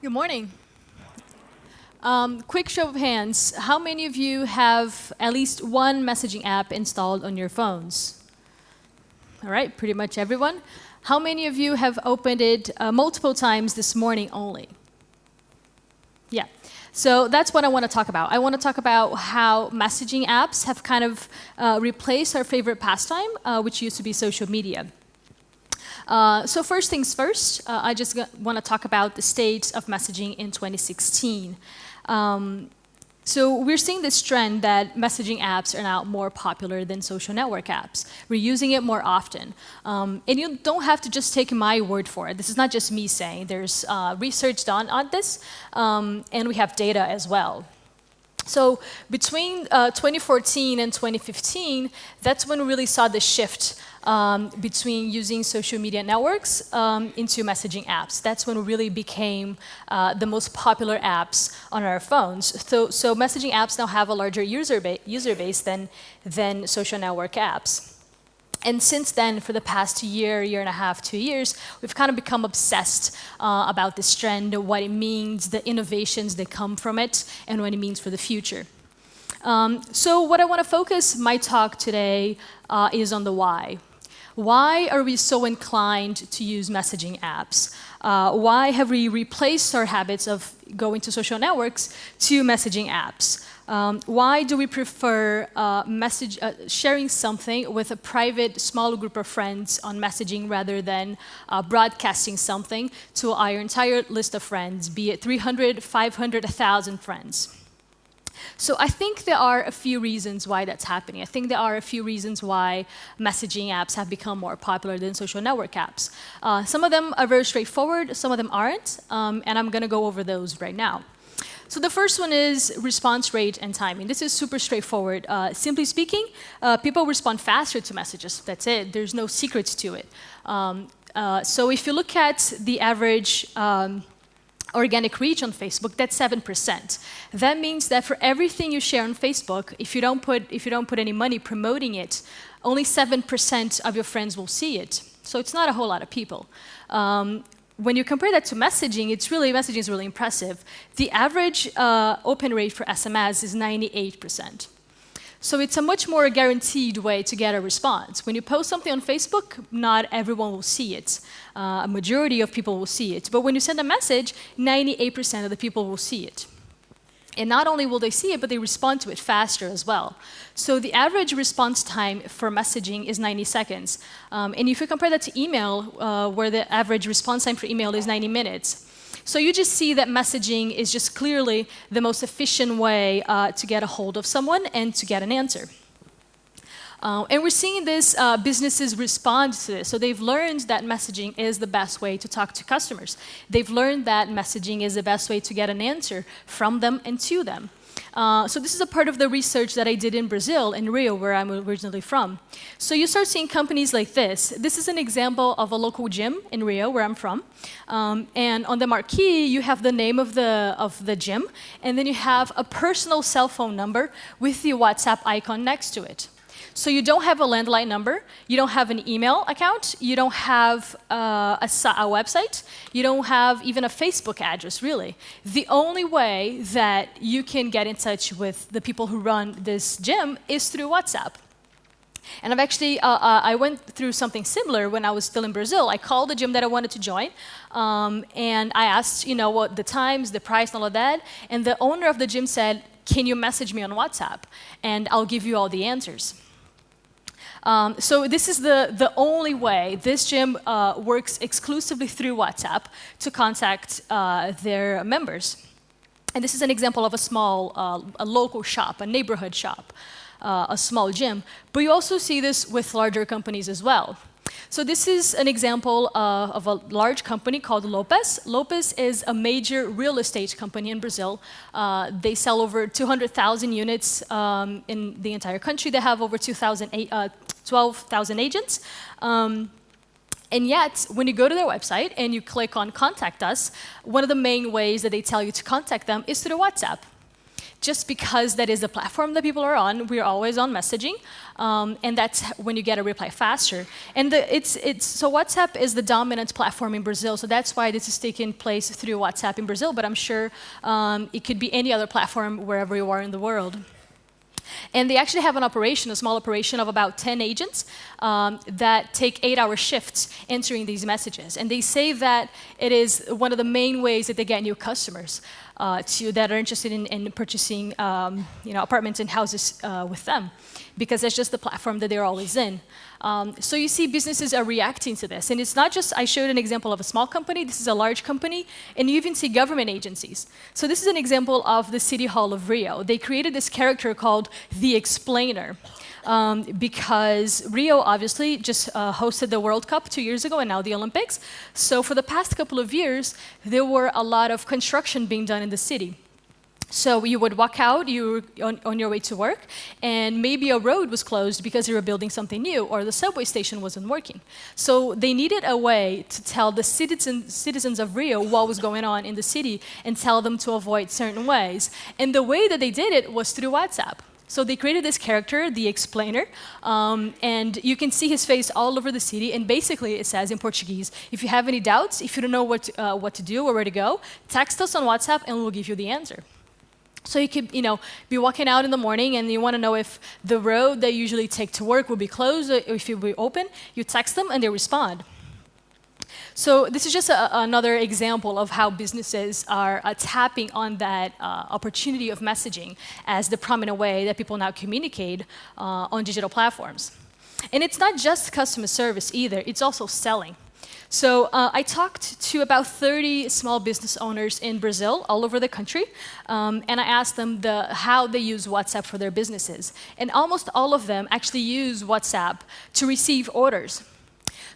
Good morning. Quick show of hands. How many of you have at least one messaging app installed on your phones? All right, pretty much everyone. How many of you have opened it multiple times this morning only? Yeah. So that's what I want to talk about. I want to talk about how messaging apps have kind of replaced our favorite pastime, which used to be social media. So first things first, I just want to talk about the state of messaging in 2016. So we're seeing this trend that messaging apps are now more popular than social network apps. We're using it more often. And you don't have to just take my word for it. This is not just me saying. There's research done on this, and we have data as well. So between 2014 and 2015, that's when we really saw the shift between using social media networks into messaging apps. That's when we really became the most popular apps on our phones. So messaging apps now have a larger user base than social network apps. And since then, for the past year and a half, 2 years, we've kind of become obsessed about this trend, what it means, the innovations that come from it, and what it means for the future. So what I want to focus my talk today is on the why. Why are we so inclined to use messaging apps? Why have we replaced our habits of going to social networks to messaging apps? Why do we prefer sharing something with a private, small group of friends on messaging rather than broadcasting something to our entire list of friends, be it 300, 500, 1,000 friends? So I think there are a few reasons why that's happening. I think there are a few reasons why messaging apps have become more popular than social network apps. Some of them are very straightforward, some of them aren't, and I'm going to go over those right now. So the first one is response rate and timing. This is super straightforward. Simply speaking, people respond faster to messages. That's it. There's no secrets to it. So if you look at the average organic reach on Facebook, that's 7%. That means that for everything you share on Facebook, if you don't put any money promoting it, only 7% of your friends will see it. So it's not a whole lot of people. When you compare that to messaging, messaging is really impressive. The average open rate for SMS is 98%. So it's a much more guaranteed way to get a response. When you post something on Facebook, not everyone will see it. A majority of people will see it. But when you send a message, 98% of the people will see it. And not only will they see it, but they respond to it faster as well. So the average response time for messaging is 90 seconds. And if you compare that to email, where the average response time for email is 90 minutes. So you just see that messaging is just clearly the most efficient way to get a hold of someone and to get an answer. And we're seeing this, businesses respond to this. So they've learned that messaging is the best way to talk to customers. They've learned that messaging is the best way to get an answer from them and to them. So this is a part of the research that I did in Brazil, in Rio, where I'm originally from. So you start seeing companies like this. This is an example of a local gym in Rio, where I'm from. And on the marquee, you have the name of the gym, and then you have a personal cell phone number with the WhatsApp icon next to it. So you don't have a landline number, you don't have an email account, you don't have a website, you don't have even a Facebook address, really. The only way that you can get in touch with the people who run this gym is through WhatsApp. And I've actually, I went through something similar when I was still in Brazil. I called the gym that I wanted to join, and I asked, what the times, the price, and all of that. And the owner of the gym said, "Can you message me on WhatsApp? And I'll give you all the answers." So this is the only way. This gym works exclusively through WhatsApp to contact their members. And this is an example of a local shop, a neighborhood shop, a small gym. But you also see this with larger companies as well. So this is an example of a large company called Lopes. Lopes is a major real estate company in Brazil. They sell over 200,000 units in the entire country. They have over 12,000 agents. And yet, when you go to their website and you click on Contact Us, one of the main ways that they tell you to contact them is through WhatsApp. just because that is the platform that people are on. We're always on messaging, and that's when you get a reply faster. And so WhatsApp is the dominant platform in Brazil, so that's why this is taking place through WhatsApp in Brazil, but I'm sure it could be any other platform wherever you are in the world. And they actually have an operation, a small operation of about 10 agents that take 8-hour shifts answering these messages. And they say that it is one of the main ways that they get new customers that are interested in purchasing apartments and houses with them, because that's just the platform that they're always in. So you see businesses are reacting to this. And it's not just, I showed an example of a small company, this is a large company, and you even see government agencies. So this is an example of the City Hall of Rio. They created this character called the Explainer. Because Rio obviously just hosted the World Cup 2 years ago and now the Olympics. So for the past couple of years, there were a lot of construction being done in the city. So you would walk out, you were on your way to work, and maybe a road was closed because they were building something new, or the subway station wasn't working. So they needed a way to tell the citizens of Rio what was going on in the city and tell them to avoid certain ways. And the way that they did it was through WhatsApp. So they created this character, the Explainer, and you can see his face all over the city. And basically, it says in Portuguese, if you have any doubts, if you don't know what to do or where to go, text us on WhatsApp and we'll give you the answer. So you could, be walking out in the morning and you want to know if the road that you usually take to work will be closed or if it will be open. You text them and they respond. So this is just another example of how businesses are tapping on that opportunity of messaging as the prominent way that people now communicate on digital platforms. And it's not just customer service either, it's also selling. So I talked to about 30 small business owners in Brazil, all over the country, and I asked them how they use WhatsApp for their businesses. And almost all of them actually use WhatsApp to receive orders.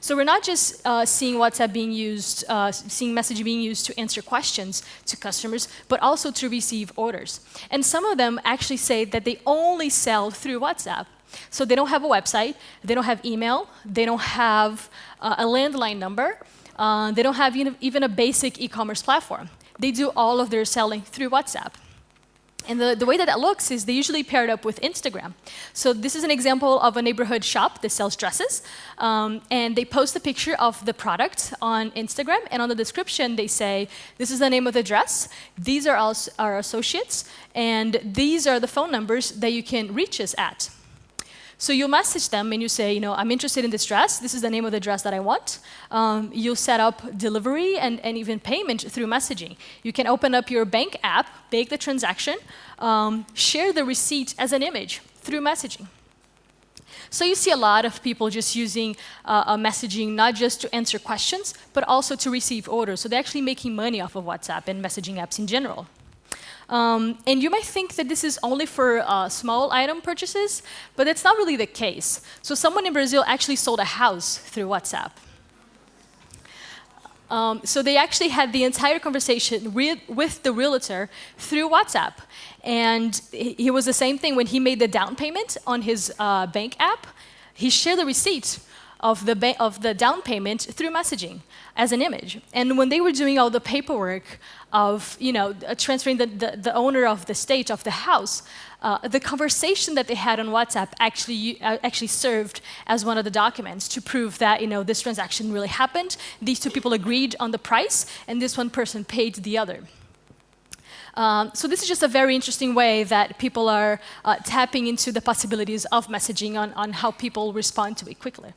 So we're not just seeing WhatsApp being used, seeing messaging being used to answer questions to customers, but also to receive orders. And some of them actually say that they only sell through WhatsApp. So they don't have a website, they don't have email, they don't have a landline number, they don't have even a basic e-commerce platform. They do all of their selling through WhatsApp. And the way that looks is they usually pair it up with Instagram. So this is an example of a neighborhood shop that sells dresses. And they post a picture of the product on Instagram. And on the description, they say, this is the name of the dress. These are our associates. And these are the phone numbers that you can reach us at. So you'll message them and you say, I'm interested in this dress. This is the name of the dress that I want. You'll set up delivery and even payment through messaging. You can open up your bank app, make the transaction, share the receipt as an image through messaging. So you see a lot of people just using messaging not just to answer questions, but also to receive orders. So they're actually making money off of WhatsApp and messaging apps in general. And you might think that this is only for small item purchases, but that's not really the case. So someone in Brazil actually sold a house through WhatsApp. So they actually had the entire conversation with the realtor through WhatsApp. And it was the same thing when he made the down payment on his bank app. He shared the receipt of the down payment through messaging as an image. And when they were doing all the paperwork of transferring the owner of the state of the house, the conversation that they had on WhatsApp actually served as one of the documents to prove that this transaction really happened. These two people agreed on the price, and this one person paid the other. So this is just a very interesting way that people are tapping into the possibilities of messaging on how people respond to it quickly.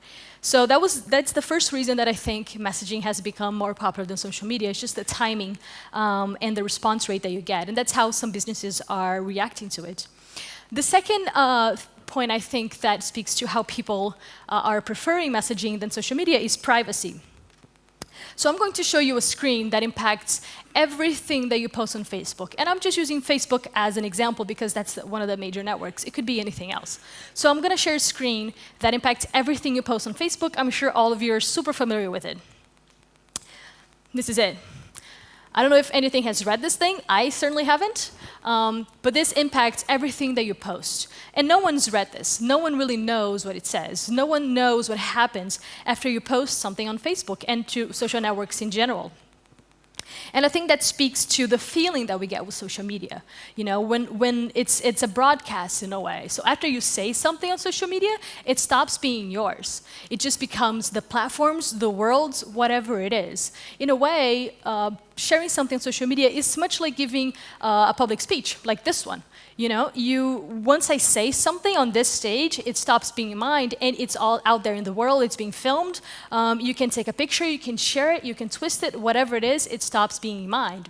So that's the first reason that I think messaging has become more popular than social media. It's just the timing and the response rate that you get. And that's how some businesses are reacting to it. The second point I think that speaks to how people are preferring messaging than social media is privacy. So I'm going to show you a screen that impacts everything that you post on Facebook. And I'm just using Facebook as an example because that's one of the major networks. It could be anything else. So I'm going to share a screen that impacts everything you post on Facebook. I'm sure all of you are super familiar with it. This is it. I don't know if anything has read this thing. I certainly haven't. But this impacts everything that you post. And no one's read this. No one really knows what it says. No one knows what happens after you post something on Facebook and to social networks in general. And I think that speaks to the feeling that we get with social media. You know, when it's a broadcast in a way. So after you say something on social media, it stops being yours. It just becomes the platform's, the world's, whatever it is. In a way, sharing something on social media is much like giving a public speech, like this one. You know, once I say something on this stage, it stops being mine, and it's all out there in the world. It's being filmed. You can take a picture, you can share it, you can twist it, whatever it is, it stops being mine.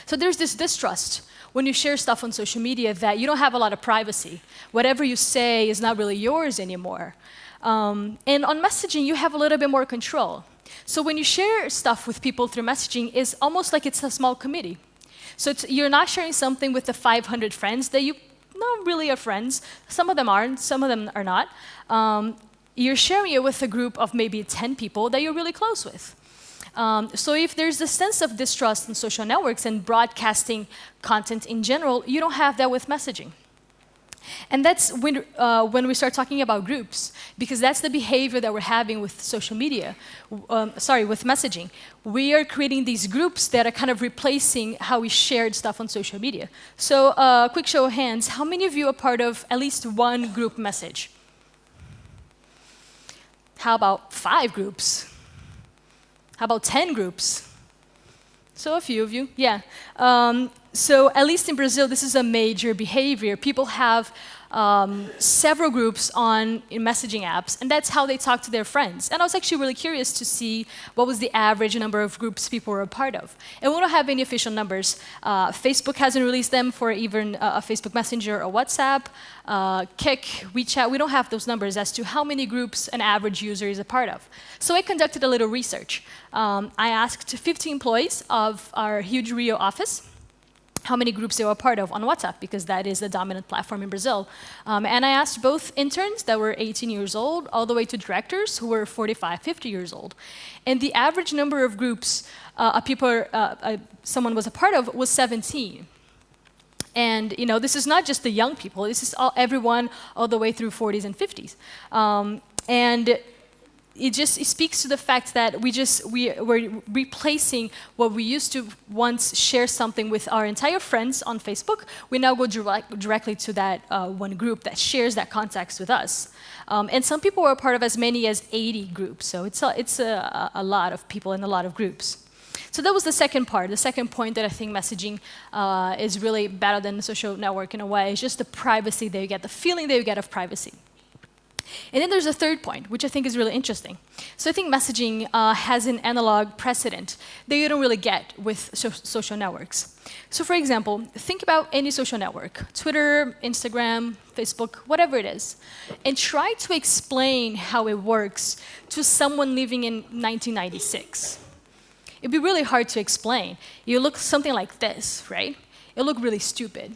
So there's this distrust when you share stuff on social media that you don't have a lot of privacy. Whatever you say is not really yours anymore. And on messaging, you have a little bit more control. So when you share stuff with people through messaging, it's almost like it's a small committee. So you're not sharing something with the 500 friends that you not really are friends. Some of them aren't, some of them are not. You're sharing it with a group of maybe 10 people that you're really close with. So if there's a sense of distrust in social networks and broadcasting content in general, you don't have that with messaging. And that's when we start talking about groups, because that's the behavior that we're having with social media, with messaging. We are creating these groups that are kind of replacing how we shared stuff on social media. So quick show of hands, how many of you are part of at least one group message? How about 5 groups? How about 10 groups? So a few of you, yeah. So at least in Brazil, this is a major behavior. People have several groups in messaging apps, and that's how they talk to their friends. And I was actually really curious to see what was the average number of groups people were a part of. And we don't have any official numbers. Facebook hasn't released them for even a Facebook Messenger or WhatsApp, Kik, WeChat. We don't have those numbers as to how many groups an average user is a part of. So I conducted a little research. I asked 50 employees of our huge Rio office how many groups they were a part of on WhatsApp, because that is the dominant platform in Brazil. And I asked both interns that were 18 years old, all the way to directors who were 45, 50 years old. And the average number of groups someone was a part of was 17. And you know, this is not just the young people, this is everyone all the way through 40s and 50s. And it speaks to the fact that we're replacing what we used to once share something with our entire friends on Facebook. We now go directly to that one group that shares that context with us. And some people were a part of as many as 80 groups. So it's a lot of people in a lot of groups. So that was the second part, the second point that I think messaging is really better than the social network in a way. It's just the privacy that you get, the feeling that you get of privacy. And then there's a third point, which I think is really interesting. So I think messaging has an analog precedent that you don't really get with social networks. So for example, think about any social network, Twitter, Instagram, Facebook, whatever it is, and try to explain how it works to someone living in 1996. It'd be really hard to explain. You look something like this, right? It look really stupid.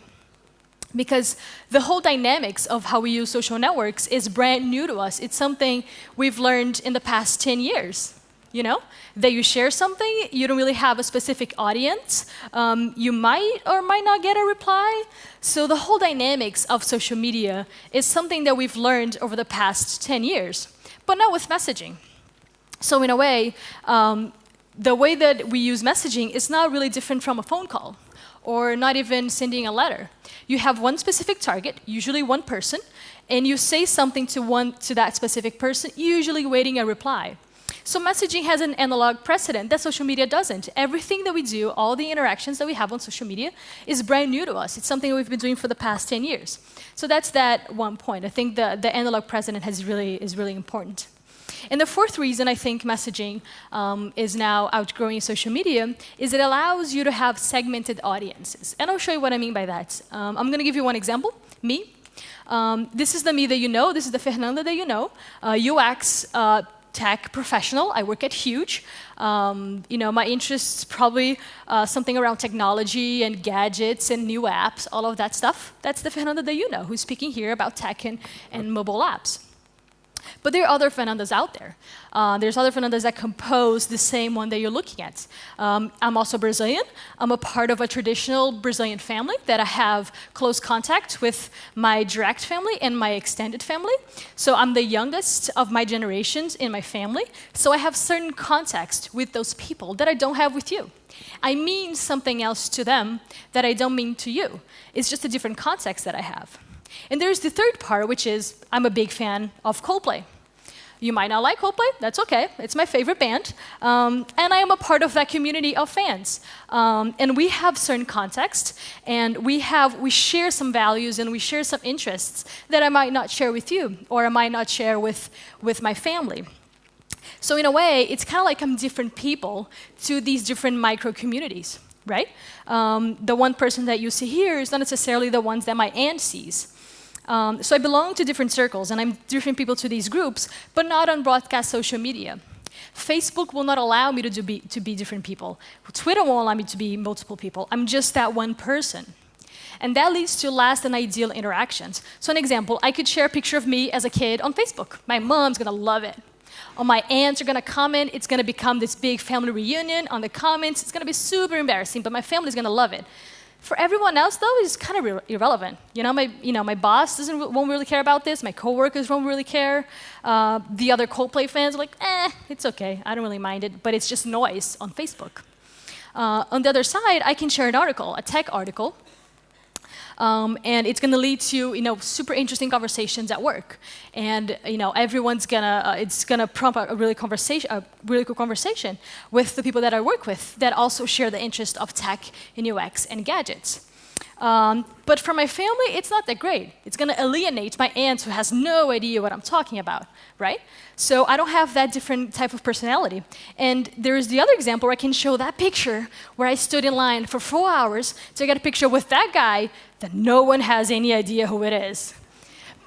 Because the whole dynamics of how we use social networks is brand new to us. It's something we've learned in the past 10 years, you know? That you share something, you don't really have a specific audience. You might or might not get a reply. So the whole dynamics of social media is something that we've learned over the past 10 years, but not with messaging. So in a way, the way that we use messaging is not really different from a phone call or not even sending a letter. You have one specific target, usually one person, and you say something to that specific person, usually waiting a reply. So messaging has an analog precedent that social media doesn't. Everything that we do, all the interactions that we have on social media is brand new to us. It's something we've been doing for the past 10 years. So that's that one point. I think the analog precedent is really important. And the fourth reason I think messaging is now outgrowing social media is it allows you to have segmented audiences. And I'll show you what I mean by that. I'm going to give you one example, me. This is the me that you know. This is the Fernanda that you know, UX tech professional. I work at Huge. You know, my interests probably something around technology and gadgets and new apps, all of that stuff. That's the Fernanda that you know, who's speaking here about tech and mobile apps. But there are other Fernandas out there. There's other Fernandas that compose the same one that you're looking at. I'm also Brazilian. I'm a part of a traditional Brazilian family that I have close contact with my direct family and my extended family. So I'm the youngest of my generations in my family. So I have certain context with those people that I don't have with you. I mean something else to them that I don't mean to you. It's just a different context that I have. And there's the third part, which is I'm a big fan of Coldplay. You might not like Coldplay, that's okay. It's my favorite band. And I am a part of that community of fans. And we have certain context, and we share some values and we share some interests that I might not share with you, or I might not share with my family. So in a way, it's kind of like I'm different people to these different micro communities, right? The one person that you see here is not necessarily the ones that my aunt sees. So I belong to different circles, and I'm different people to these groups, but not on broadcast social media. Facebook will not allow me to be different people. Twitter won't allow me to be multiple people. I'm just that one person. And that leads to less than ideal interactions. So an example, I could share a picture of me as a kid on Facebook. My mom's gonna love it. Or my aunts are gonna comment, it's gonna become this big family reunion on the comments. It's gonna be super embarrassing, but my family's gonna love it. For everyone else, though, it's kind of irrelevant. My boss won't really care about this. My coworkers won't really care. The other Coldplay fans are like, it's okay. I don't really mind it. But it's just noise on Facebook. On the other side, I can share an article, a tech article, and it's going to lead to super interesting conversations at work, and everyone's it's gonna prompt a really cool conversation with the people that I work with that also share the interest of tech and UX and gadgets. But for my family, it's not that great. It's going to alienate my aunt who has no idea what I'm talking about, right? So I don't have that different type of personality. And there's the other example where I can show that picture where I stood in line for 4 hours to get a picture with that guy that no one has any idea who it is.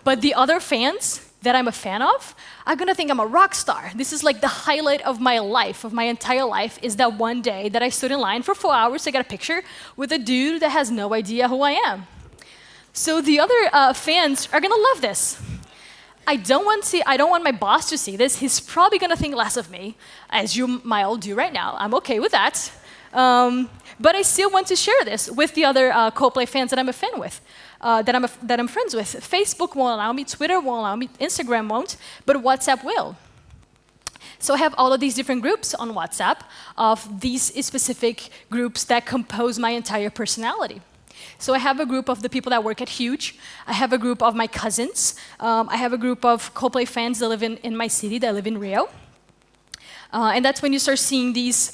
But the other fans that I'm a fan of are going to think I'm a rock star. This is like the highlight of my life, of my entire life, is that one day that I stood in line for 4 hours to get a picture with a dude that has no idea who I am. So the other fans are going to love this. I don't want my boss to see this. He's probably going to think less of me, as you might all do right now. I'm okay with that. But I still want to share this with the other Coldplay fans that I'm a fan with, that I'm friends with. Facebook won't allow me, Twitter won't allow me, Instagram won't, but WhatsApp will. So I have all of these different groups on WhatsApp of these specific groups that compose my entire personality. So I have a group of the people that work at Huge. I have a group of my cousins. I have a group of Coldplay fans that live in my city, that live in Rio. And that's when you start seeing these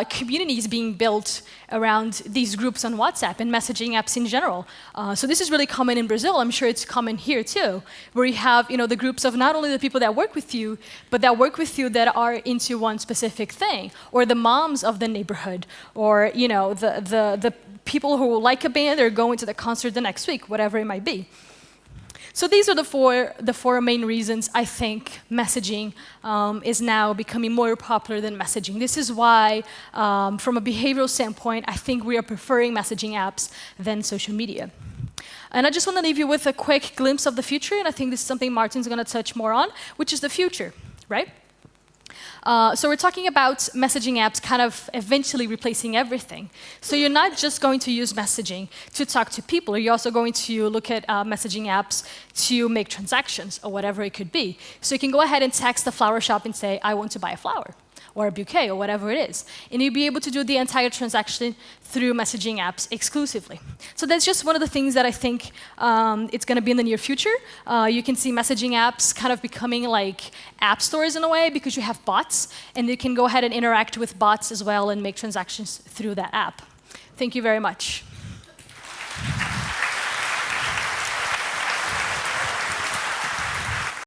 communities being built around these groups on WhatsApp and messaging apps in general. So this is really common in Brazil. I'm sure it's common here too, where you have the groups of not only the people that work with you, but that work with you that are into one specific thing, or the moms of the neighborhood, or the people who like a band or going to the concert the next week, whatever it might be. So these are the four main reasons I think messaging is now becoming more popular than messaging. This is why, from a behavioral standpoint, I think we are preferring messaging apps than social media. And I just want to leave you with a quick glimpse of the future, and I think this is something Martin's going to touch more on, which is the future, right? So we're talking about messaging apps kind of eventually replacing everything. So you're not just going to use messaging to talk to people. You're also going to look at messaging apps to make transactions or whatever it could be. So you can go ahead and text the flower shop and say, I want to buy a flower or a bouquet or whatever it is. And you'll be able to do the entire transaction through messaging apps exclusively. So that's just one of the things that I think it's going to be in the near future. You can see messaging apps kind of becoming like app stores in a way because you have bots, and you can go ahead and interact with bots as well and make transactions through that app. Thank you very much.